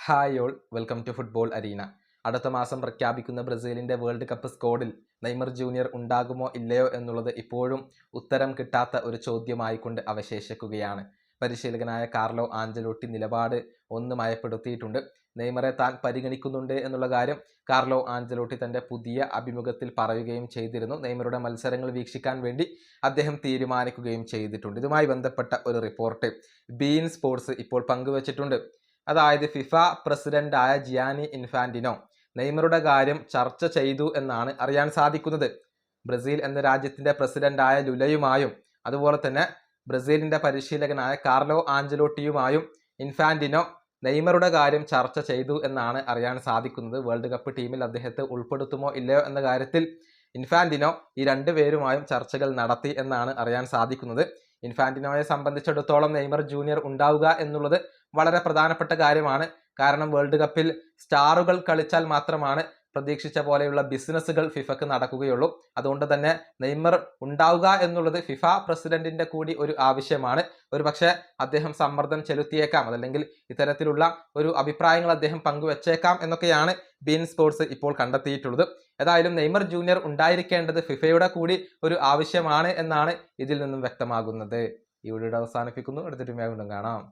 Hi all, welcome to football arena. അടുത്ത മാസം പ്രഖ്യാപിക്കുന്ന ബ്രസീലിൻ്റെ വേൾഡ് കപ്പ് സ്ക്വാഡിൽ നെയ്മർ ജൂനിയർ ഉണ്ടാകുമോ ഇല്ലയോ എന്നുള്ളത് ഇപ്പോഴും ഉത്തരം കിട്ടാത്ത ഒരു ചോദ്യമായിക്കൊണ്ട് അവശേഷിക്കുകയാണ്. പരിശീലകനായ കാർലോ ആഞ്ചലോട്ടി നിലപാട് ഒന്ന് മയപ്പെടുത്തിയിട്ടുണ്ട്. നെയ്മറെ താൻ പരിഗണിക്കുന്നുണ്ട് എന്നുള്ള കാര്യം കാർലോ ആഞ്ചലോട്ടി തൻ്റെ പുതിയ അഭിമുഖത്തിൽ പറയുകയും ചെയ്തിരുന്നു. നെയ്മറുടെ മത്സരങ്ങൾ വീക്ഷിക്കാൻ വേണ്ടി അദ്ദേഹം തീരുമാനിക്കുകയും ചെയ്തിട്ടുണ്ട്. ഇതുമായി ബന്ധപ്പെട്ട ഒരു റിപ്പോർട്ട് ബീൻ സ്പോർട്സ് ഇപ്പോൾ പങ്കുവച്ചിട്ടുണ്ട്. അതായത് ഫിഫ പ്രസിഡന്റായ ജിയാനി ഇൻഫാന്റിനോ നെയ്മറുടെ കാര്യം ചർച്ച ചെയ്തു എന്നാണ് അറിയാൻ സാധിക്കുന്നത്. ബ്രസീൽ എന്ന രാജ്യത്തിന്റെ പ്രസിഡന്റായ ലുലയുമായും അതുപോലെ തന്നെ ബ്രസീലിന്റെ പരിശീലകനായ കാർലോ ആഞ്ചലോട്ടിയുമായും ഇൻഫാന്റിനോ നെയ്മറുടെ കാര്യം ചർച്ച ചെയ്തു എന്നാണ് അറിയാൻ സാധിക്കുന്നത്. വേൾഡ് കപ്പ് ടീമിൽ അദ്ദേഹത്തെ ഉൾപ്പെടുത്തുമോ ഇല്ലയോ എന്ന കാര്യത്തിൽ ഇൻഫാന്റിനോ ഈ രണ്ടുപേരുമായും ചർച്ചകൾ നടത്തി എന്നാണ് അറിയാൻ സാധിക്കുന്നത്. ഇൻഫാന്റിനോയെ സംബന്ധിച്ചിടത്തോളം നെയ്മർ ജൂനിയർ ഉണ്ടാവുക എന്നുള്ളത് വളരെ പ്രധാനപ്പെട്ട കാര്യമാണ്. കാരണം വേൾഡ് കപ്പിൽ സ്റ്റാറുകൾ കളിച്ചാൽ മാത്രമാണ് പ്രതീക്ഷിച്ച പോലെയുള്ള ബിസിനസ്സുകൾ ഫിഫക്ക് നടക്കുകയുള്ളൂ. അതുകൊണ്ട് തന്നെ നെയ്മർ ഉണ്ടാവുക എന്നുള്ളത് ഫിഫ പ്രസിഡന്റിന്റെ കൂടി ഒരു ആവശ്യമാണ്. ഒരു പക്ഷേ അദ്ദേഹം സമ്മർദ്ദം ചെലുത്തിയേക്കാം, അതല്ലെങ്കിൽ ഇത്തരത്തിലുള്ള ഒരു അഭിപ്രായങ്ങൾ അദ്ദേഹം പങ്കുവച്ചേക്കാം എന്നൊക്കെയാണ് ബീൻ സ്പോർട്സ് ഇപ്പോൾ കണ്ടെത്തിയിട്ടുള്ളത്. ഏതായാലും നെയ്മർ ജൂനിയർ ഉണ്ടായിരിക്കേണ്ടത് ഫിഫയുടെ കൂടി ഒരു ആവശ്യമാണ് എന്നാണ് ഇതിൽ നിന്നും വ്യക്തമാകുന്നത്. ഈ വീഡിയോ അവസാനിപ്പിക്കുന്നു. അടുത്തൊരു വീണ്ടും കാണാം.